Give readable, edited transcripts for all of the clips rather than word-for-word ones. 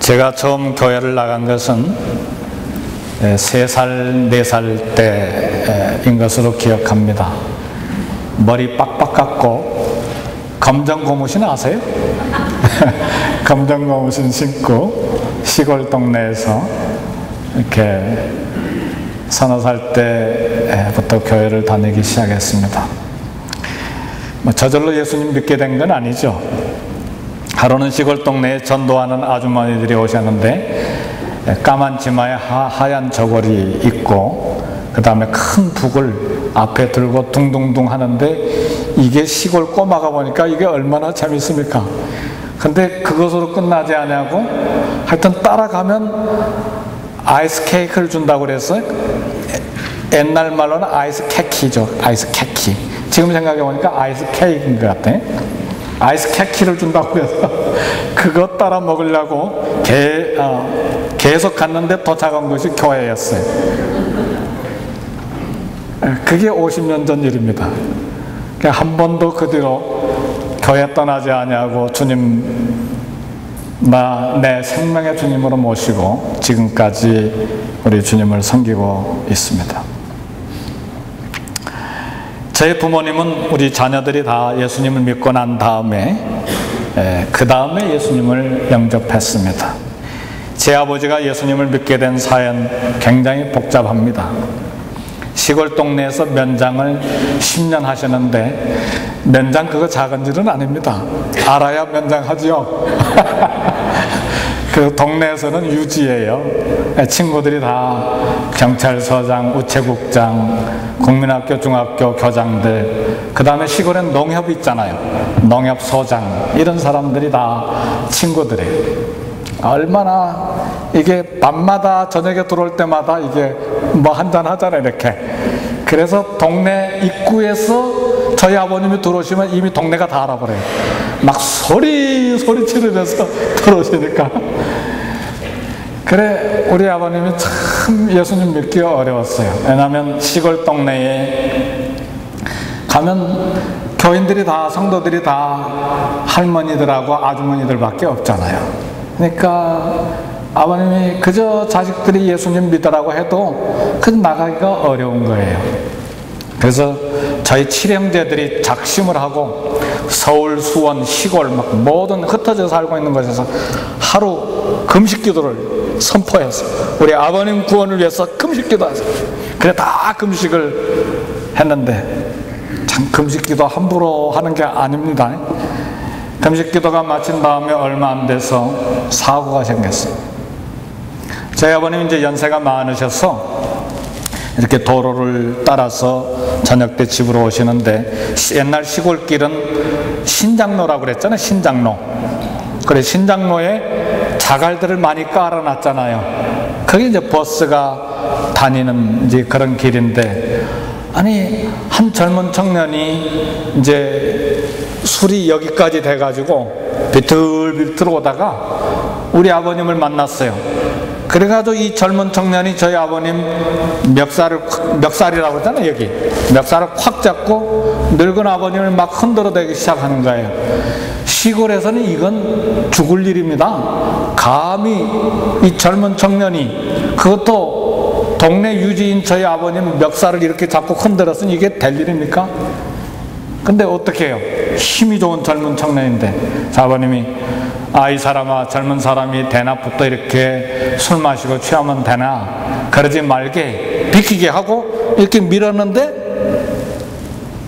제가 처음 교회를 나간 것은 3살, 4살 때인 것으로 기억합니다. 머리 빡빡 깎고 검정 고무신 아세요? 검정 고무신 신고 시골 동네에서 이렇게 서너 살 때부터 교회를 다니기 시작했습니다. 저절로 예수님 믿게 된 건 아니죠. 하루는 시골 동네에 전도하는 아주머니들이 오셨는데 까만 치마에 하얀 저고리 입고 그 다음에 큰 북을 앞에 들고 둥둥둥 하는데 이게 시골 꼬마가 보니까 이게 얼마나 재밌습니까? 근데 그것으로 끝나지 않냐고 하여튼 따라가면 아이스 케이크를 준다고 그랬어요. 옛날 말로는 아이스 케키죠. 아이스 케키. 지금 생각해 보니까 아이스 케이크인 것 같아. 아이스 케키를 준다고 해서 그거 따라 먹으려고 계속 갔는데 도착한 것이 교회였어요. 그게 50년 전 일입니다. 한 번도 그 뒤로 교회 떠나지 아니하고 주님 내 생명의 주님으로 모시고 지금까지 우리 주님을 섬기고 있습니다. 제 부모님은 우리 자녀들이 다 예수님을 믿고 난 다음에 그 다음에 예수님을 영접했습니다. 제 아버지가 예수님을 믿게 된 사연 굉장히 복잡합니다. 시골 동네에서 면장을 10년 하시는데 면장 그거 작은 일은 아닙니다. 알아야 면장하지요. 그 동네에서는 유지예요. 친구들이 다 경찰서장, 우체국장, 국민학교, 중학교 교장들, 그 다음에 시골엔 농협이 있잖아요. 농협소장, 이런 사람들이 다 친구들이에요. 얼마나 이게 밤마다 저녁에 들어올 때마다 이게 뭐 한잔 하잖아요, 이렇게. 그래서 동네 입구에서 저희 아버님이 들어오시면 이미 동네가 다 알아버려요. 막 소리 지르면서 들어오시니까. 그래, 우리 아버님이 참 예수님 믿기가 어려웠어요. 왜냐하면 시골 동네에 가면 교인들이 다, 성도들이 다 할머니들하고 아주머니들밖에 없잖아요. 그러니까 아버님이 그저 자식들이 예수님 믿으라고 해도 그 나가기가 어려운 거예요. 그래서 저희 칠형제들이 작심을 하고 서울, 수원, 시골 막 모든 흩어져 살고 있는 곳에서 하루 금식 기도를 선포했어요. 우리 아버님 구원을 위해서 금식 기도하세요. 그래 다 금식을 했는데 참 금식 기도 함부로 하는 게 아닙니다. 금식 기도가 마친 다음에 얼마 안 돼서 사고가 생겼어요. 저희 아버님 이제 연세가 많으셔서 이렇게 도로를 따라서 저녁 때 집으로 오시는데 옛날 시골길은 신장로라고 그랬잖아요. 신장로. 그래 신장로에 자갈들을 많이 깔아놨잖아요. 그게 이제 버스가 다니는 이제 그런 길인데 아니 한 젊은 청년이 이제 술이 여기까지 돼가지고 비틀비틀 오다가 우리 아버님을 만났어요. 그래가지고 이 젊은 청년이 저희 아버님 멱살이라고 하잖아요. 여기 멱살을 콱 잡고 늙은 아버님을 막 흔들어대기 시작하는 거예요. 시골에서는 이건 죽을 일입니다. 감히 이 젊은 청년이 그것도 동네 유지인 저희 아버님 멱살을 이렇게 잡고 흔들었으니 이게 될 일입니까? 근데 어떻게 해요? 힘이 좋은 젊은 청년인데 아버님이 이 사람아, 젊은 사람이 대낮부터 이렇게 술 마시고 취하면 되나? 그러지 말게 비키게 하고 이렇게 밀었는데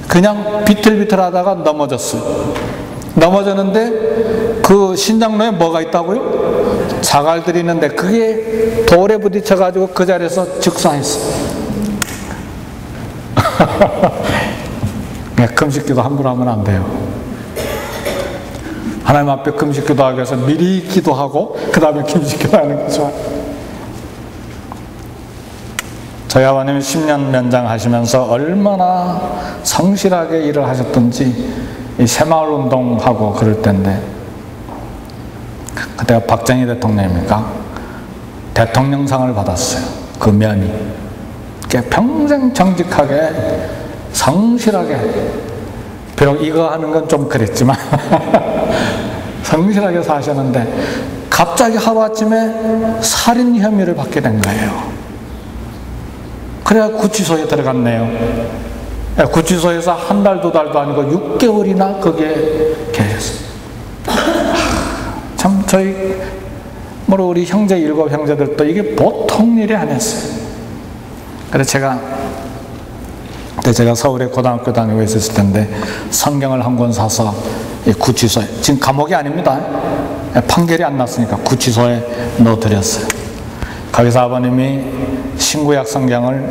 그냥 비틀비틀 하다가 넘어졌어요. 넘어졌는데 그 신장로에 뭐가 있다고요? 자갈들이 있는데 그게 돌에 부딪혀가지고 그 자리에서 즉사했어요. 금식기도 함부로 하면 안 돼요. 하나님 앞에 금식기도 하기 위해서 미리 기도하고 그 다음에 금식기도 하는 게 좋아요. 저희 아버님이 10년 면장하시면서 얼마나 성실하게 일을 하셨던지 이 새마을 운동하고 그럴 때인데 그때가 박정희 대통령입니까? 대통령상을 받았어요. 그 면이 평생 정직하게 성실하게, 비록 이거 하는 건 좀 그랬지만 성실하게 사셨는데 갑자기 하루아침에 살인 혐의를 받게 된 거예요. 그래야 구치소에 들어갔네요. 구치소에서 한 달, 두 달도 아니고 6개월이나 거기에 계셨어요. 참 저희 우리 형제 7 형제들도 이게 보통 일이 아니었어요. 그래서 제가 서울에 고등학교 다니고 있었을 텐데 성경을 한 권 사서 구치소에, 지금 감옥이 아닙니다. 판결이 안 났으니까 구치소에 넣어드렸어요. 거기서 아버님이 신구약 성경을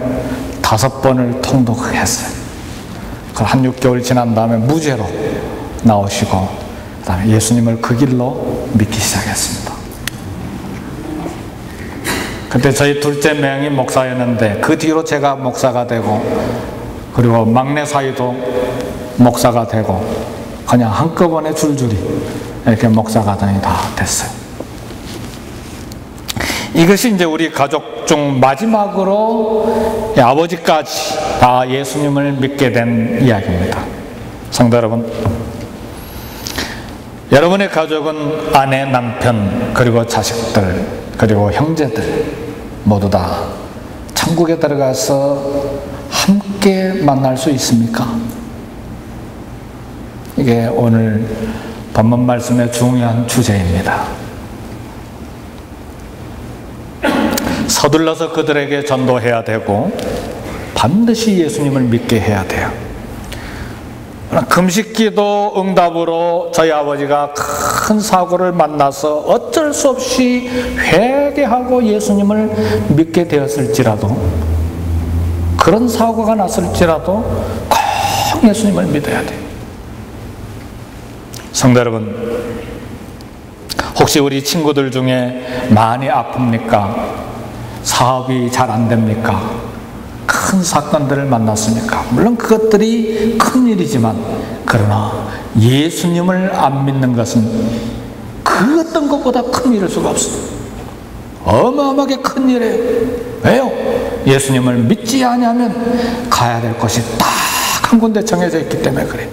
5번을 통독했어요. 한 6개월 지난 다음에 무죄로 나오시고 그 다음에 예수님을 그 길로 믿기 시작했습니다. 그때 저희 둘째 명이 목사였는데 그 뒤로 제가 목사가 되고 그리고 막내 사이도 목사가 되고 그냥 한꺼번에 줄줄이 이렇게 목사가 다 됐어요. 이것이 이제 우리 가족 중 마지막으로 아버지까지 다 예수님을 믿게 된 이야기입니다. 성도 여러분, 여러분의 가족은 아내, 남편, 그리고 자식들, 그리고 형제들 모두 다 천국에 들어가서 함께 만날 수 있습니까? 이게 오늘 본문 말씀의 중요한 주제입니다. 서둘러서 그들에게 전도해야 되고 반드시 예수님을 믿게 해야 돼요. 금식기도 응답으로 저희 아버지가 큰 사고를 만나서 어쩔 수 없이 회개하고 예수님을 믿게 되었을지라도, 그런 사고가 났을지라도 꼭 예수님을 믿어야 돼요. 성도 여러분, 혹시 우리 친구들 중에 많이 아픕니까? 사업이 잘 안 됩니까? 큰 사건들을 만났습니까? 물론 그것들이 큰일이지만, 그러나 예수님을 안 믿는 것은 그 어떤 것보다 큰 일일 수가 없어요. 어마어마하게 큰 일이에요. 왜요? 예수님을 믿지 않으면 가야 될 곳이 딱 한 군데 정해져 있기 때문에 그래요.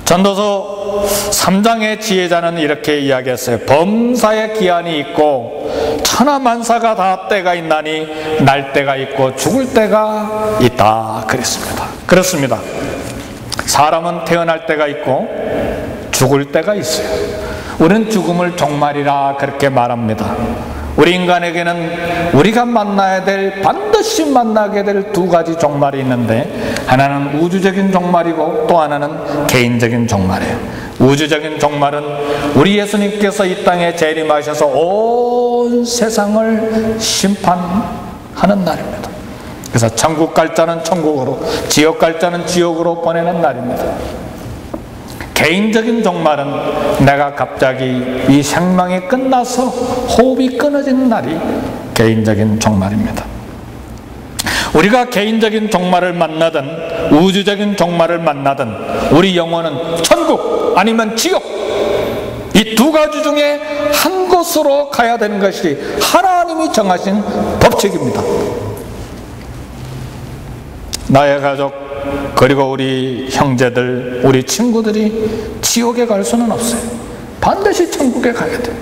전도서 3장의 지혜자는 이렇게 이야기했어요. 범사의 기한이 있고 천하만사가 다 때가 있나니 날 때가 있고 죽을 때가 있다 그랬습니다. 그렇습니다. 사람은 태어날 때가 있고 죽을 때가 있어요. 우리는 죽음을 종말이라 그렇게 말합니다. 우리 인간에게는 우리가 만나야 될, 반드시 만나게 될 2가지 종말이 있는데, 하나는 우주적인 종말이고 또 하나는 개인적인 종말이에요. 우주적인 종말은 우리 예수님께서 이 땅에 재림하셔서 온 세상을 심판하는 날입니다. 그래서 천국 갈 자는 천국으로, 지옥 갈 자는 지옥으로 보내는 날입니다. 개인적인 종말은 내가 갑자기 이 생명이 끝나서 호흡이 끊어지는 날이 개인적인 종말입니다. 우리가 개인적인 종말을 만나든 우주적인 종말을 만나든 우리 영혼은 천국 아니면 지옥, 이 2가지 중에 한 곳으로 가야 되는 것이 하나님이 정하신 법칙입니다. 나의 가족, 그리고 우리 형제들, 우리 친구들이 지옥에 갈 수는 없어요. 반드시 천국에 가야 돼요.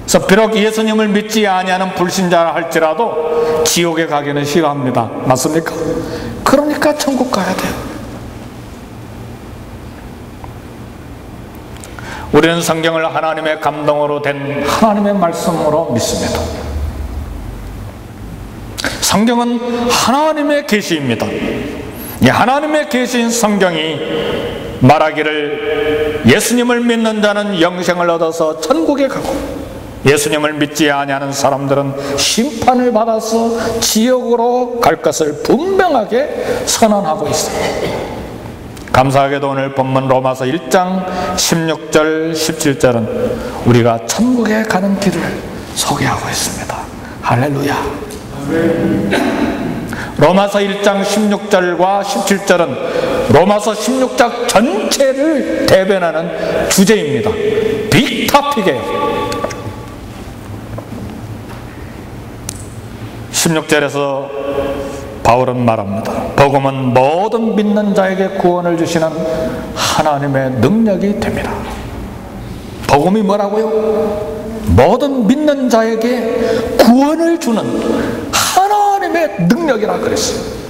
그래서 비록 예수님을 믿지 아니하는 불신자라 할지라도 지옥에 가기는 싫어합니다. 맞습니까? 그러니까 천국 가야 돼요. 우리는 성경을 하나님의 감동으로 된 하나님의 말씀으로 믿습니다. 성경은 하나님의 계시입니다. 이 하나님의 계시인 성경이 말하기를 예수님을 믿는 자는 영생을 얻어서 천국에 가고 예수님을 믿지 아니하는 사람들은 심판을 받아서 지옥으로 갈 것을 분명하게 선언하고 있습니다. 감사하게도 오늘 본문 로마서 1장 16절 17절은 우리가 천국에 가는 길을 소개하고 있습니다. 할렐루야. 로마서 1장 16절과 17절은 로마서 16장 전체를 대변하는 주제입니다. 빅토픽이에요. 16절에서 바울은 말합니다. 복음은 모든 믿는 자에게 구원을 주시는 하나님의 능력이 됩니다. 복음이 뭐라고요? 모든 믿는 자에게 구원을 주는 하나님의 능력이라 그랬어요.